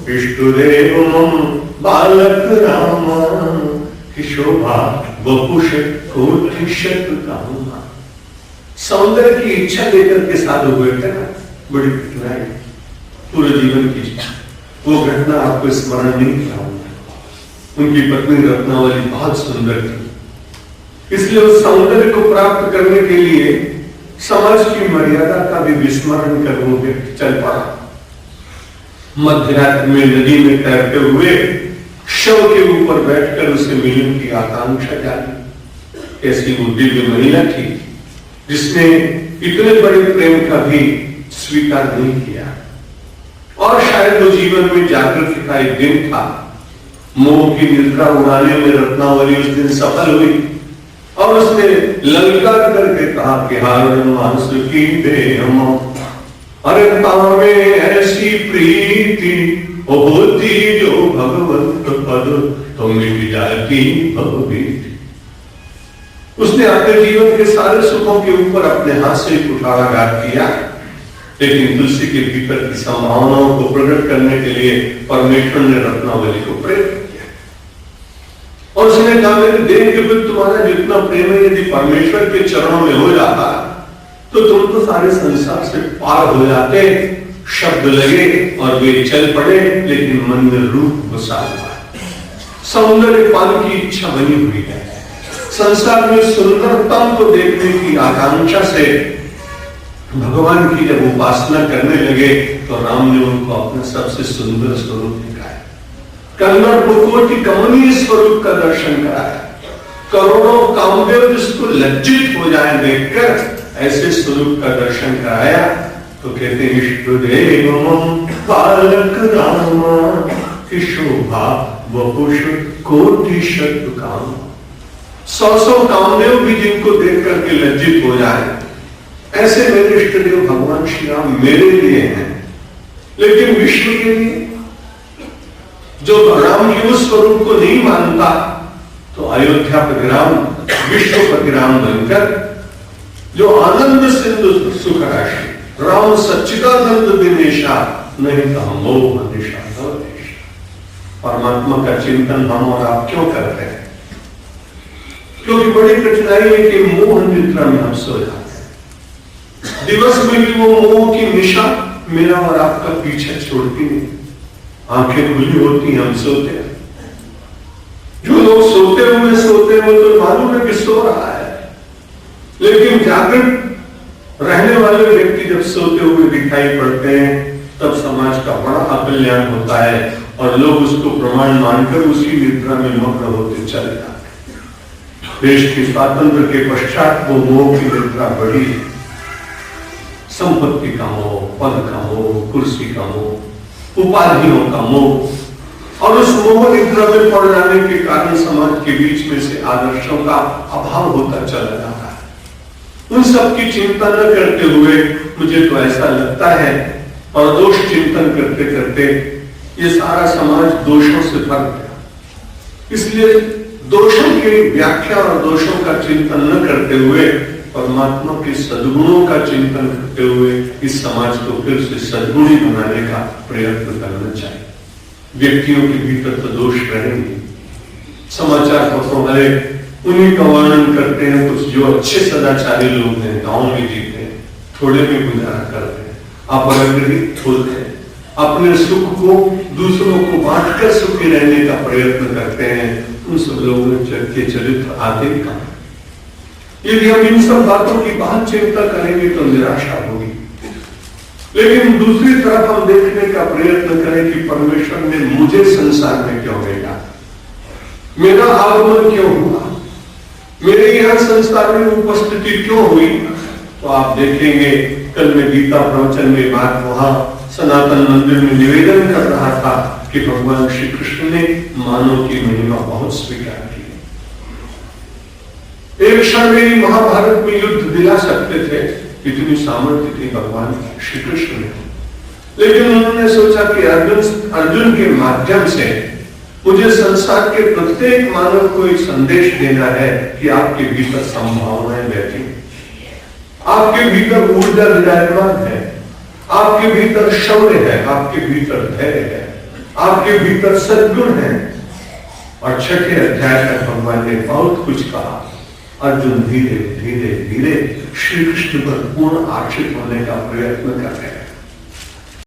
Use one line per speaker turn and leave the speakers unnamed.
इष्टदेव बालक राम की शोभा वपुष कोटि शतकामा। सौंदर्य की इच्छा लेकर के साधु बैठे ना, बड़ी कठिनाई पूरे जीवन की। वो घटना आपको स्मरण नहीं कराऊंगा। उनकी पत्नी रत्नावली बहुत सुंदर थी, इसलिए उस सौंदर्य को प्राप्त करने के लिए समाज की मर्यादा का भी विस्मरण कर वो व्यक्ति चल पड़ा। मध्यरात्रि में नदी में तैरते हुए शव के ऊपर बैठकर उसे मिलने की आकांक्षा जागी। ऐसी वो दिव्य महिला थी जिसने इतने बड़े प्रेम का भी स्वीकार नहीं किया, और शायद वो जीवन में जागृति का एक दिन था। मोह की निद्रा उड़ाने में रत्नावली उस दिन सफल हुई और उसने ललकार करके कहा कि हार मांस की दे हम, अरे तामे ऐसी प्रीति होती जो भगवंत पद तो मिट जाती भवभीति। उसने अपने जीवन के सारे सुखों के ऊपर अपने हाथ से कुठाराघात किया, लेकिन तुलसी के भीतर की संभावनाओं को प्रकट करने के लिए परमेश्वर ने रत्नावली को प्रेरित किया। और उसने कहा मेरे देह के प्रति तुम्हारा जितना प्रेम है, यदि परमेश्वर के चरणों में हो जाता तो तुम तो सारे संसार से पार हो जाते। शब्द लगे और वे चल पड़े, लेकिन मन में रूप बसा हुआ है। सौंदर्य पान की इच्छा बनी हुई है। संसार में सुंदरतम को देखने की आकांक्षा से भगवान की जब उपासना करने लगे तो राम ने उनको अपना सबसे सुंदर स्वरूप दिखाया। कन्नड़ मुकोटि कमनीय स्वरूप का दर्शन कराया। करोड़ों कामदेव जिसको लज्जित हो जाए देखकर ऐसे स्वरूप का दर्शन कराया। तो कहते इष्टदेव बालक राम की शोभा वपुष कोटि शतकाम। 100 कामदेव भी जिनको देख करके लज्जित हो जाए, ऐसे मेरे इष्टदेव भगवान श्री राम मेरे लिए हैं। लेकिन विश्व के लिए जो राम के उस स्वरूप को नहीं मानता, तो अयोध्या प्रतिराम विश्व प्रतिराम बनकर जो आनंद सिंधु सुख राशि राम सच्चिदानंद दिनेशा नहीं तो हम मोह निशा देश। परमात्मा का चिंतन हम और आप क्यों करते हैं? क्योंकि बड़ी कठिनाई है कि मोह निद्रा में हम सो जाते हैं। दिवस में भी वो मोह की निशा मेरा और आपका पीछे छोड़ती नहीं। आंखें खुली होती हम सोते हैं। जो लोग सोते हैं वो तो मालूम है कि सो रहा है, लेकिन जागृत रहने वाले व्यक्ति जब सोते हुए दिखाई पड़ते हैं तब समाज का बड़ा अकल्याण होता है और लोग उसको प्रमाण मानकर उसी निद्रा में मग्न होते चले जाते हैं। देश के स्वातंत्र के पश्चात वो मोह की निद्रा बढ़ी। संपत्ति का मोह, पद का मोह, कुर्सी का मोह, उपाधियों का मोह, और उस मोह निद्रा में पड़ जाने के कारण समाज के बीच में से आदर्शों का अभाव होता चला जाता है। उन सब की चिंता न करते हुए मुझे तो ऐसा लगता है, और दोष चिंतन करते करते ये सारा समाज दोषों से भर गया। इसलिए दोषों की व्याख्या और दोषों का चिंतन न करते हुए परमात्मा के सद्गुणों का चिंतन करते हुए इस समाज को फिर से सद्गुणी बनाने का प्रयत्न करना चाहिए। व्यक्तियों के भीतर तो दोष रहेंगे। समाचार पत्रों वाले उन्हीं का वर्णन करते हैं, कुछ जो अच्छे सदाचारी लोग हैं, गांव में जीते हैं, थोड़े में गुजारा करते हैं, अपरिग्रहित होते हैं, अपने सुख को दूसरों को बांटकर सुखी रहने का प्रयत्न करते हैं। उन सब लोगों के चरित्र आते कहां? यदि हम इन सब बातों की बहुत चिंता करेंगे तो निराशा होगी। लेकिन दूसरी तरफ हम देखने का प्रयत्न करें कि परमेश्वर ने मुझे संसार में क्यों भेजा, मेरा आगमन क्यों हुआ, मेरे यहाँ संसार में उपस्थिति क्यों हुई, तो आप देखेंगे कल मैं गीता प्रवचन में बात वहां सनातन मंदिर में निवेदन कर रहा था कि भगवान श्री कृष्ण ने मानव की महिमा बहुत स्वीकार की। एक क्षण में महाभारत में युद्ध दिला सकते थे, इतनी सामर्थ्य थी भगवान श्री कृष्ण में, लेकिन उन्होंने सोचा कि अर्जुन के माध्यम से मुझे संसार के प्रत्येक मानव को एक संदेश देना है कि आपके भीतर संभावनाएं बैठी, आपके भीतर ऊर्जा विराजमान है, आपके भीतर शौर्य है, आपके भीतर धैर्य है, आपके भीतर सद्गुण है। और छठे अध्याय तक भगवान ने बहुत कुछ कहा। अर्जुन धीरे धीरे धीरे श्री कृष्ण पर पूर्ण आश्रित होने का प्रयत्न कर रहे हैं।